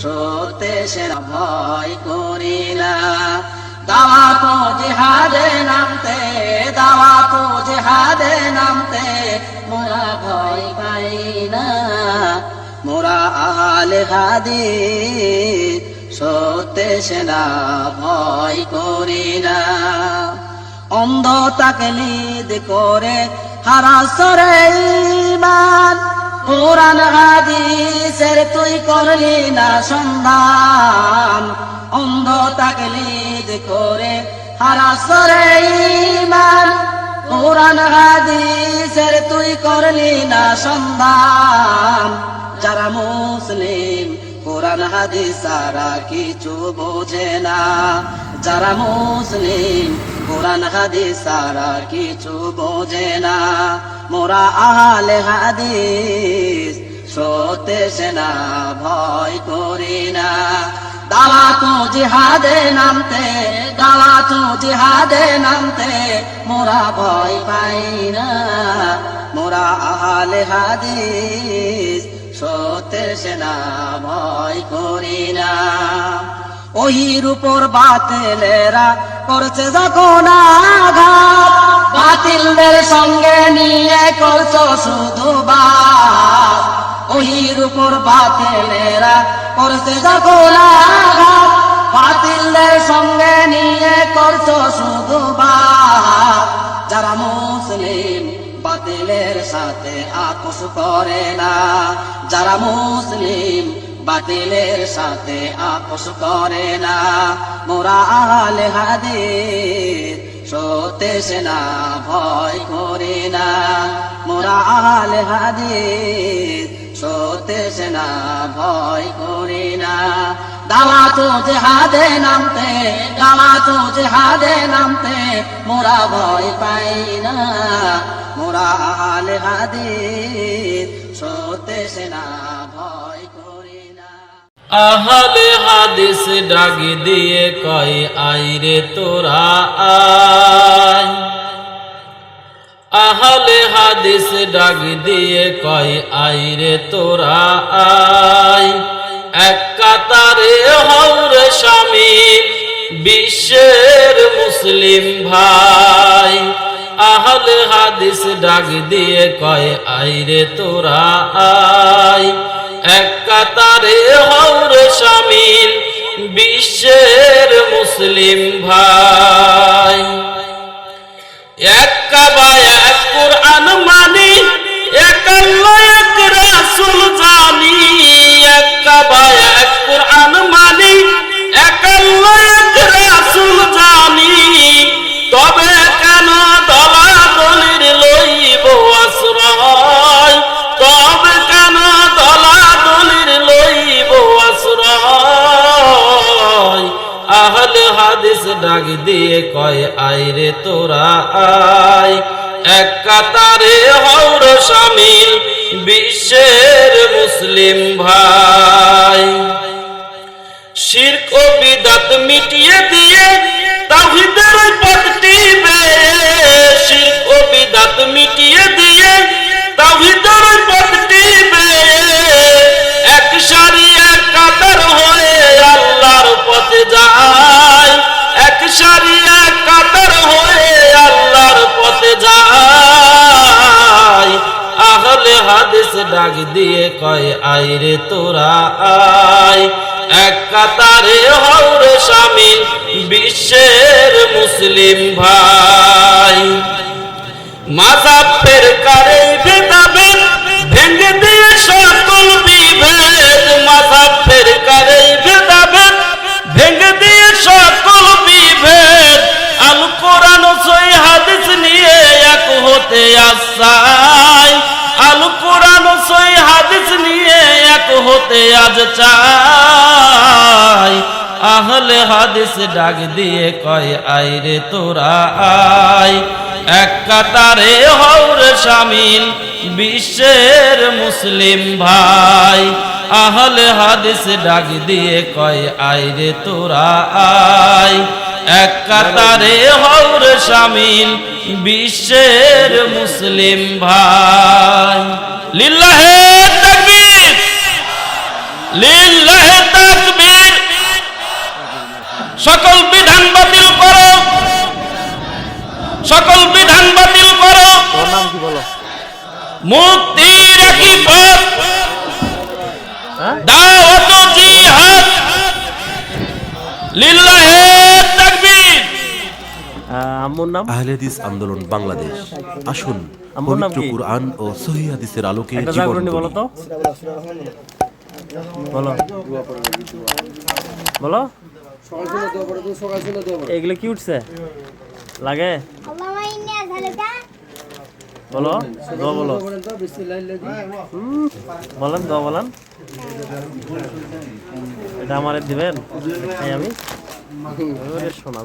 সত্যে সেনা ভয় করি না। দাওয়াত জিহাদে নামতে, দাওয়াত জিহাদে নামতে মোরা ভয় পাই না। মোরা আহলে হাদিস সত্যে সেনা ভয় করি না। অন্ধ তাকলিদ করে হারাসরে ঈমান, কোরআন হাদিসের তুই করলি না সন্ধান। অন্ধ তাকলিদ করে হারাসরে ঈমান, কোরআন হাদিসের তুই করলি না সন্ধান। যারা মুসলিম কোরআন হাদিস ছাড়া কিছু বোঝে না। যারা মুসলিম কোরআন হাদিস ছাড়া কিছু বোঝে না। মোরা আহলে হাদিস সত্যে সেনা ভয় করি না। দাওয়াত জিহাদে নামতে, দাওয়াত জিহাদে নামতে মোরা ভয় পাই না। মোরা আহলে হাদিস সত্যে সেনা ভয় করি না। ওহির উপর বাতিলেরা করছে যখন আঘাত, বাতিলদের সঙ্গে নিয়ে করছো শুধু বাস। ওহির উপর বাতিলেরা করছে যখন আঘাত, বাতিলদের সঙ্গে নিয়ে করছো শুধু বাস। যারা মুসলিম বাতিলের সাথে আপোষ করে না। যারা মুসলিম বাতিলের সাথে আপোষ করে না। মোরা আহলে হাদিস সত্যে সেনা ভয় করি না। মোরা আহলে হাদিস সত্যে সেনা ভয় করি না। দাওয়াত জিহাদে নামতে, দাওয়াত জিহাদে নামতে মোরা ভয় পাই না। মোরা আহলে হাদিস সত্যে সেনা ভয় করি না। আহলে হাদিস ডাক দিয়ে কয় আইরে তোরা আয়। আহলে হাদিস ডাক দিয়ে কয় আইরে তোরা আয়। এক কাতারে হওরে শামিল বিশ্বের মুসলিম ভাই। আহলে হাদিস ডাক দিয়ে কয় আইরে তোরা আয়। এক কাতারে হওরে শামিল বিশ্বের মুসলিম ভাই। এক কাবা এক কুরআন মানি, এক আল্লাহ এক রাসূল জানি। এক কাবা এক কুরআন মানি, এক আল্লাহ এক রাসূল জানি। তবে কেন দলাদলির লইব আশ্রয়? তবে কেন দলাদলির লইব আশ্রয়? আহলে হাদিস ডাক দিয়ে কয় আইরে তোরা আয়। এক কাতারে হওর শামিল বিশ্বের মুসলিম ভাই। শিরক ও বিদআত মিটিয়ে দিয়ে তাওহীদের পথ টিপে। শিরক ও বিদআত মিটিয়ে দিয়ে তাওহীদের পথ টিপে। এক সারি এক কাতার হয়ে আল্লাহর পথে যায়। এক সারি এক কাতার হয়ে আল্লাহর পথে যায়। আহলে হাদিস ডাক দিয়ে কয় আইরে তোরা আয়। এক কাতারে হওরে শামিল বিশ্বের মুসলিম ভাই। মাযহাব ফিরকার ভেদাভেদ ভেঙে দিয়ে সকল বিভেদ। মাযহাব ফিরকার ভেদাভেদ ভেঙে দিয়ে সকল বিভেদ। আল কোরআন ও সহিহ হাদিস নিয়ে এক হতে আসাই। আল কোরআন ও সহিহ হাদিস নিয়ে এক হতে আজ চাই। আহলে হাদিস ডাক দিয়ে কয় আইরে তোরা আয়। এক কাতারে হওরে শামিল বিশ্বের মুসলিম ভাই। আহলে হাদিস ডাক দিয়ে কয় আইরে তোরা আয়। এক কাতারে হওরে শামিল বিশ্বের মুসলিম ভাই। লিল্লাহে তাকবীর। লিল্লাহি তাকবীর। সকল বিধান বাতিল করো, সকল বিধান বাতিল করো। তোর নাম কি বলো? মুক্তির একই পথ, হ্যাঁ? দাওয়াত ও জিহাদ। লিল্লাহি তাকবীর। আম্মুর নাম? আহলে হাদিস আন্দোলন বাংলাদেশ। আসুন আম্মুর নাম পবিত্র কি? কুরআন ও সহিহ হাদিসের আলোকে একটা জীবন জাগরণী বলো গড়ি। তো, বলো বলো। এগুলো কি উঠছে লাগে? বলো দোয়া বলো। বলেন দোয়া বলেন। এটা আমারে দিবেন? আমি শোনা